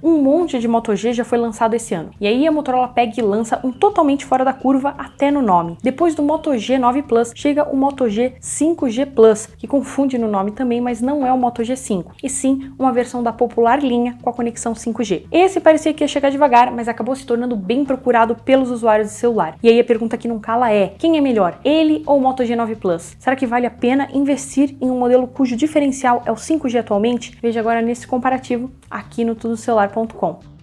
Um monte de Moto G já foi lançado esse ano. E aí a Motorola pega e lança um totalmente fora da curva até no nome. Depois do Moto G9 Plus, chega o Moto G 5G Plus, que confunde no nome também, mas não é o Moto G5, e sim uma versão da popular linha com a conexão 5G. Esse parecia que ia chegar devagar, mas acabou se tornando bem procurado pelos usuários de celular. E aí a pergunta que não cala é: quem é melhor, ele ou o Moto G9 Plus? Será que vale a pena investir em um modelo cujo diferencial é o 5G atualmente? Veja agora nesse comparativo aqui no tudocelular.com.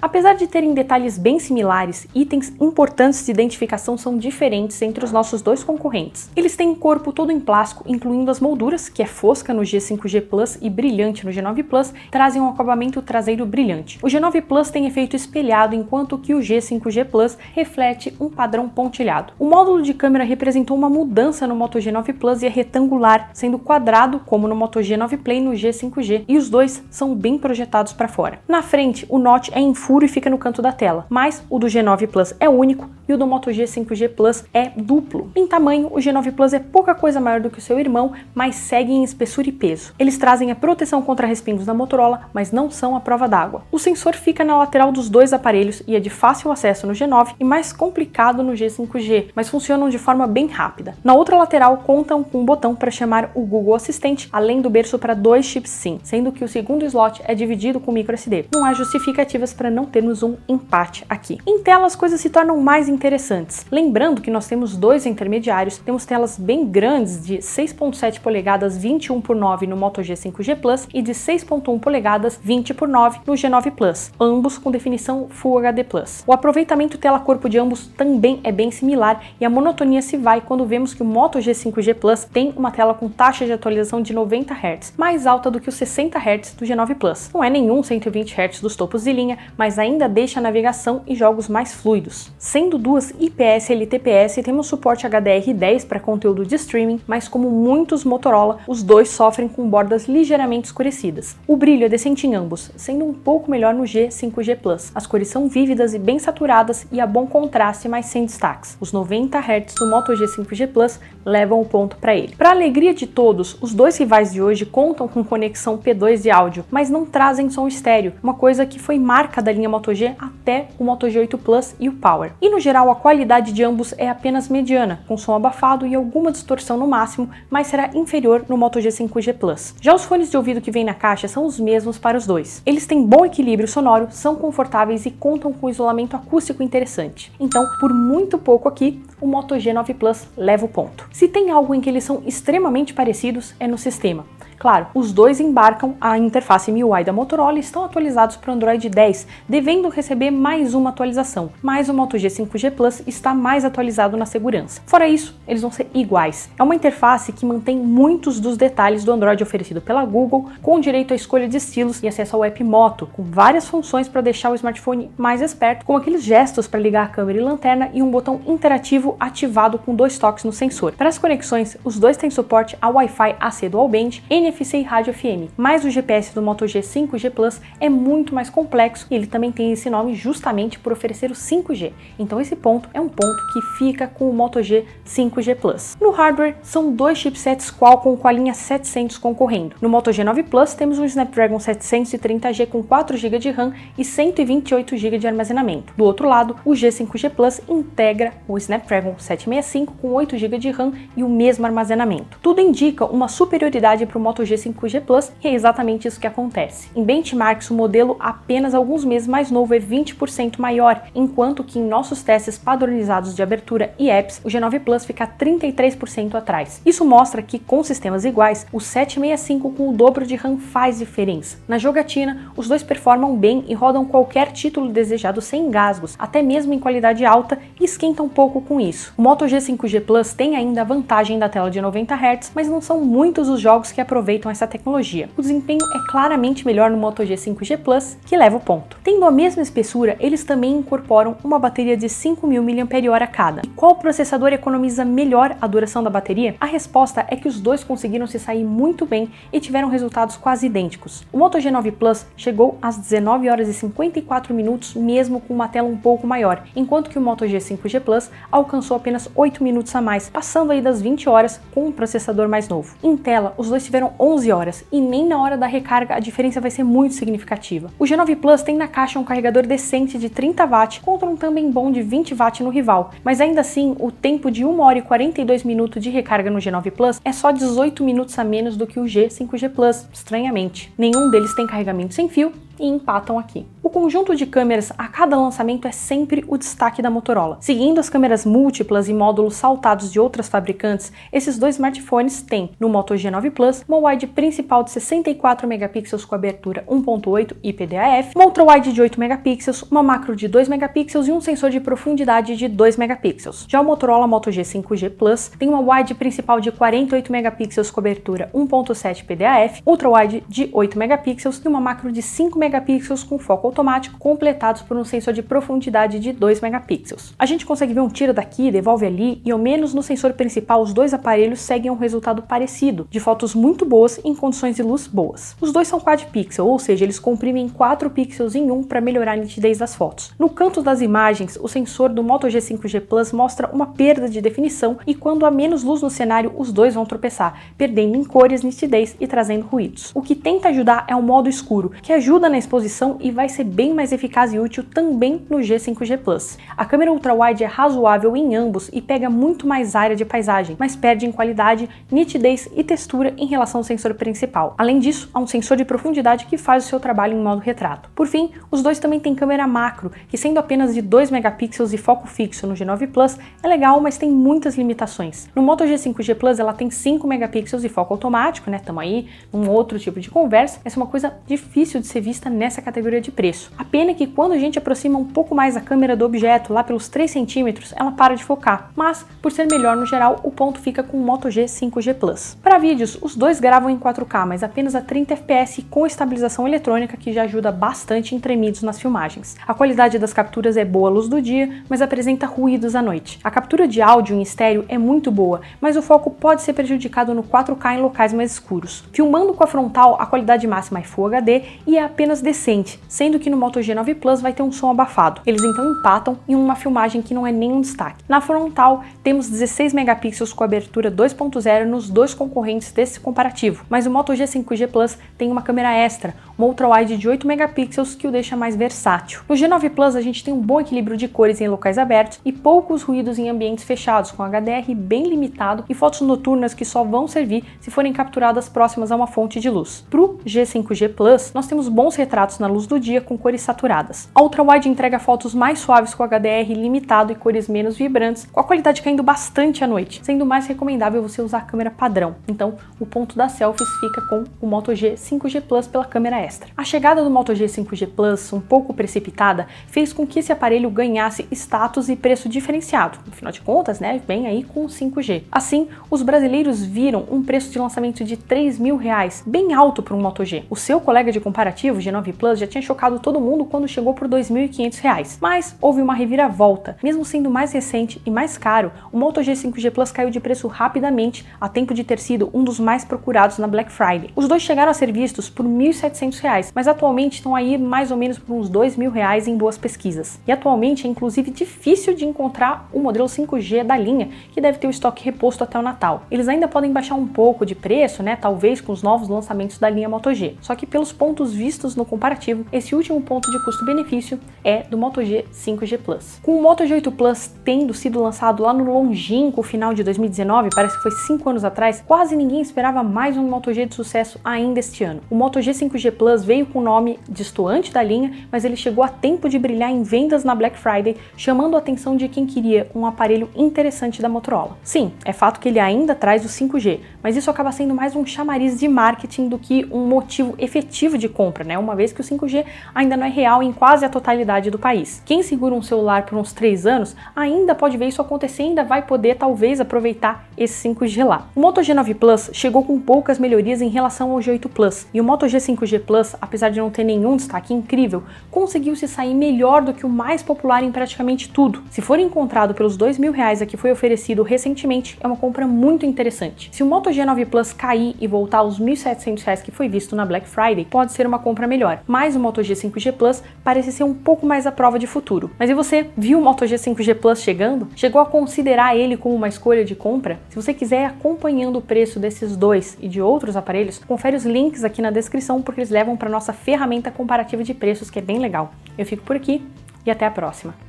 Apesar de terem detalhes bem similares, itens importantes de identificação são diferentes entre os nossos dois concorrentes. Eles têm um corpo todo em plástico, incluindo as molduras, que é fosca no G5G Plus e brilhante no G9 Plus, trazem um acabamento traseiro brilhante. O G9 Plus tem efeito espelhado, enquanto que o G5G Plus reflete um padrão pontilhado. O módulo de câmera representou uma mudança no Moto G9 Plus e é retangular, sendo quadrado como no Moto G9 Play no G5G, e os dois são bem projetados para fora. Na frente, o notch é em furo e fica no canto da tela, mas o do G9 Plus é único e o do Moto G 5G Plus é duplo. Em tamanho, o G9 Plus é pouca coisa maior do que o seu irmão, mas segue em espessura e peso. Eles trazem a proteção contra respingos da Motorola, mas não são a prova d'água. O sensor fica na lateral dos dois aparelhos e é de fácil acesso no G9 e mais complicado no G5G, mas funcionam de forma bem rápida. Na outra lateral, contam com um botão para chamar o Google Assistente, além do berço para 2 chips SIM, sendo que o segundo slot é dividido com microSD. Não há justificativas para não termos um empate aqui. Em tela as coisas se tornam mais interessantes. Lembrando que nós temos dois intermediários, temos telas bem grandes de 6.7 polegadas 21:9 no Moto G 5G Plus e de 6.1 polegadas 20:9 no G9 Plus, ambos com definição Full HD Plus. O aproveitamento tela-corpo de ambos também é bem similar e a monotonia se vai quando vemos que o Moto G 5G Plus tem uma tela com taxa de atualização de 90 Hz, mais alta do que os 60 Hz do G9 Plus. Não é nenhum 120 Hz dos topos de linha, mas ainda deixa a navegação e jogos mais fluidos. Sendo duas IPS LTPS, temos suporte HDR10 para conteúdo de streaming, mas como muitos Motorola, os dois sofrem com bordas ligeiramente escurecidas. O brilho é decente em ambos, sendo um pouco melhor no G5G Plus. As cores são vívidas e bem saturadas e a bom contraste, mas sem destaques. Os 90 Hz do Moto G5G Plus levam o ponto para ele. Para alegria de todos, os dois rivais de hoje contam com conexão P2 de áudio, mas não trazem som estéreo, uma coisa que foi marca da linha Moto G até o Moto G8 Plus e o Power. E no geral a qualidade de ambos é apenas mediana, com som abafado e alguma distorção no máximo, mas será inferior no Moto G 5G Plus. Já os fones de ouvido que vêm na caixa são os mesmos para os dois. Eles têm bom equilíbrio sonoro, são confortáveis e contam com isolamento acústico interessante. Então, por muito pouco aqui, o Moto G9 Plus leva o ponto. Se tem algo em que eles são extremamente parecidos, é no sistema. Claro, os dois embarcam a interface MIUI da Motorola e estão atualizados para o Android 10, devendo receber mais uma atualização, mas o Moto G 5G Plus está mais atualizado na segurança. Fora isso, eles vão ser iguais. É uma interface que mantém muitos dos detalhes do Android oferecido pela Google, com direito à escolha de estilos e acesso ao app Moto, com várias funções para deixar o smartphone mais esperto, como aqueles gestos para ligar a câmera e lanterna e um botão interativo ativado com 2 toques no sensor. Para as conexões, os dois têm suporte ao Wi-Fi AC Dual Band, NFC e rádio FM, mas o GPS do Moto G 5G Plus é muito mais complexo e ele também tem esse nome justamente por oferecer o 5G. Então esse ponto é um ponto que fica com o Moto G 5G Plus. No hardware, são dois chipsets Qualcomm com a linha 700 concorrendo. No Moto G9 Plus temos um Snapdragon 730G com 4 GB de RAM e 128 GB de armazenamento. Do outro lado, o G5G Plus integra o Snapdragon 765 com 8 GB de RAM e o mesmo armazenamento. Tudo indica uma superioridade para o Moto G 5G Plus e é exatamente isso que acontece. Em benchmarks, o modelo apenas alguns meses mais novo é 20% maior, enquanto que em nossos testes padronizados de abertura e apps, o G9 Plus fica 33% atrás. Isso mostra que com sistemas iguais, o 765 com o dobro de RAM faz diferença. Na jogatina, os dois performam bem e rodam qualquer título desejado sem engasgos, até mesmo em qualidade alta, e esquentam um pouco com isso. O Moto G 5G Plus tem ainda a vantagem da tela de 90 Hz, mas não são muitos os jogos que aproveitam essa tecnologia. O desempenho é claramente melhor no Moto G 5G Plus, que leva o ponto. Tendo a mesma espessura, eles também incorporam uma bateria de 5.000 mAh a cada. E qual processador economiza melhor a duração da bateria? A resposta é que os dois conseguiram se sair muito bem e tiveram resultados quase idênticos. O Moto G9 Plus chegou às 19 horas e 54 minutos mesmo com uma tela um pouco maior, enquanto que o Moto G 5G Plus alcançou apenas 8 minutos a mais, passando aí das 20 horas com um processador mais novo. Em tela, os dois tiveram 11 horas, e nem na hora da recarga a diferença vai ser muito significativa. O G9 Plus tem na caixa um carregador decente de 30 watts contra um também bom de 20 watts no rival, mas ainda assim o tempo de 1 hora e 42 minutos de recarga no G9 Plus é só 18 minutos a menos do que o G5G Plus, estranhamente. Nenhum deles tem carregamento sem fio e empatam aqui. O conjunto de câmeras a cada lançamento é sempre o destaque da Motorola. Seguindo as câmeras múltiplas e módulos saltados de outras fabricantes, esses dois smartphones têm, no Moto G9 Plus, uma wide principal de 64 megapixels com abertura 1.8 e PDAF, uma ultra wide de 8 megapixels, uma macro de 2 megapixels e um sensor de profundidade de 2 megapixels. Já o Motorola Moto G5G Plus tem uma wide principal de 48 megapixels com abertura 1.7 PDAF, ultra wide de 8 megapixels e uma macro de 5 megapixels com foco automático, completados por um sensor de profundidade de 2 megapixels. A gente consegue ver um tiro daqui, devolve ali, e ao menos no sensor principal os dois aparelhos seguem um resultado parecido, de fotos muito boas em condições de luz boas. Os dois são quad pixel, ou seja, eles comprimem 4 pixels em um para melhorar a nitidez das fotos. No canto das imagens, o sensor do Moto G5G Plus mostra uma perda de definição e quando há menos luz no cenário, os dois vão tropeçar, perdendo em cores, nitidez e trazendo ruídos. O que tenta ajudar é o modo escuro, que ajuda na exposição e vai ser bem mais eficaz e útil também no G5G Plus. A câmera ultra-wide é razoável em ambos e pega muito mais área de paisagem, mas perde em qualidade, nitidez e textura em relação ao sensor principal. Além disso, há um sensor de profundidade que faz o seu trabalho em modo retrato. Por fim, os dois também têm câmera macro, que sendo apenas de 2 megapixels e foco fixo no G9 Plus, é legal, mas tem muitas limitações. No Moto G5G Plus ela tem 5 megapixels e foco automático, né? Tamo aí num outro tipo de conversa. Essa é uma coisa difícil de ser vista nessa categoria de preço. A pena é que quando a gente aproxima um pouco mais a câmera do objeto, lá pelos 3 centímetros, ela para de focar. Mas, por ser melhor no geral, o ponto fica com o Moto G5G Plus. Para vídeos, os dois gravam em 4K, mas apenas a 30 fps com estabilização eletrônica, que já ajuda bastante em tremidos nas filmagens. A qualidade das capturas é boa à luz do dia, mas apresenta ruídos à noite. A captura de áudio em estéreo é muito boa, mas o foco pode ser prejudicado no 4K em locais mais escuros. Filmando com a frontal, a qualidade máxima é Full HD e é apenas decente, sendo que no Moto G9 Plus vai ter um som abafado. Eles então empatam em uma filmagem que não é nenhum destaque. Na frontal, temos 16 megapixels com abertura 2.0 nos dois concorrentes desse comparativo, mas o Moto G5G Plus tem uma câmera extra, uma ultra-wide de 8 megapixels que o deixa mais versátil. No G9 Plus a gente tem um bom equilíbrio de cores em locais abertos e poucos ruídos em ambientes fechados, com HDR bem limitado e fotos noturnas que só vão servir se forem capturadas próximas a uma fonte de luz. Pro G5G Plus, nós temos bons retratos na luz do dia com cores saturadas. A ultra-wide entrega fotos mais suaves com HDR limitado e cores menos vibrantes, com a qualidade caindo bastante à noite, sendo mais recomendável você usar a câmera padrão. Então, o ponto das selfies fica com o Moto G5G Plus pela câmera extra. A chegada do Moto G5G Plus, um pouco precipitada, fez com que esse aparelho ganhasse status e preço diferenciado. Afinal de contas, né, vem aí com o 5G. Assim, os brasileiros viram um preço de lançamento de R$3.000, bem alto para um Moto G. O seu colega de comparativo, G9 Plus, já tinha chocado todo mundo quando chegou por R$2.500. Mas houve uma reviravolta. Mesmo sendo mais recente e mais caro, o Moto G5G Plus caiu de preço rapidamente, a tempo de ter sido um dos mais procurados na Black Friday. Os dois chegaram a ser vistos por R$1.700, mas atualmente estão aí mais ou menos por uns R$2.000 em boas pesquisas. E atualmente é inclusive difícil de encontrar o modelo 5G da linha, que deve ter o estoque reposto até o Natal. Eles ainda podem baixar um pouco de preço, né, talvez com os novos lançamentos da linha Moto G. Só que pelos pontos vistos no comparativo, esse último ponto de custo-benefício é do Moto G 5G Plus. Com o Moto G8 Plus tendo sido lançado lá no longínquo final de 2019, parece que foi 5 anos atrás, quase ninguém esperava mais um Moto G de sucesso ainda este ano. O Moto G 5G Plus veio com o nome destoante da linha, mas ele chegou a tempo de brilhar em vendas na Black Friday, chamando a atenção de quem queria um aparelho interessante da Motorola. Sim, é fato que ele ainda traz o 5G, mas isso acaba sendo mais um chamariz de marketing do que um motivo efetivo de compra, né? Uma vez que o 5G ainda não é real em quase a totalidade do país. Quem segura um celular por uns 3 anos ainda pode ver isso acontecer e ainda vai poder talvez aproveitar esse 5G lá. O Moto G9 Plus chegou com poucas melhorias em relação ao G8 Plus, e o Moto G5G Plus, apesar de não ter nenhum destaque incrível, conseguiu se sair melhor do que o mais popular em praticamente tudo. Se for encontrado pelos R$2.000 a que foi oferecido recentemente, é uma compra muito interessante. Se o Moto G9 Plus cair e voltar aos R$1.700 que foi visto na Black Friday, pode ser uma compra melhor, mas o Moto G5 5G Plus parece ser um pouco mais a prova de futuro. Mas e você, viu o Moto G 5G Plus chegando? Chegou a considerar ele como uma escolha de compra? Se você quiser ir acompanhando o preço desses dois e de outros aparelhos, confere os links aqui na descrição porque eles levam para nossa ferramenta comparativa de preços, que é bem legal. Eu fico por aqui e até a próxima.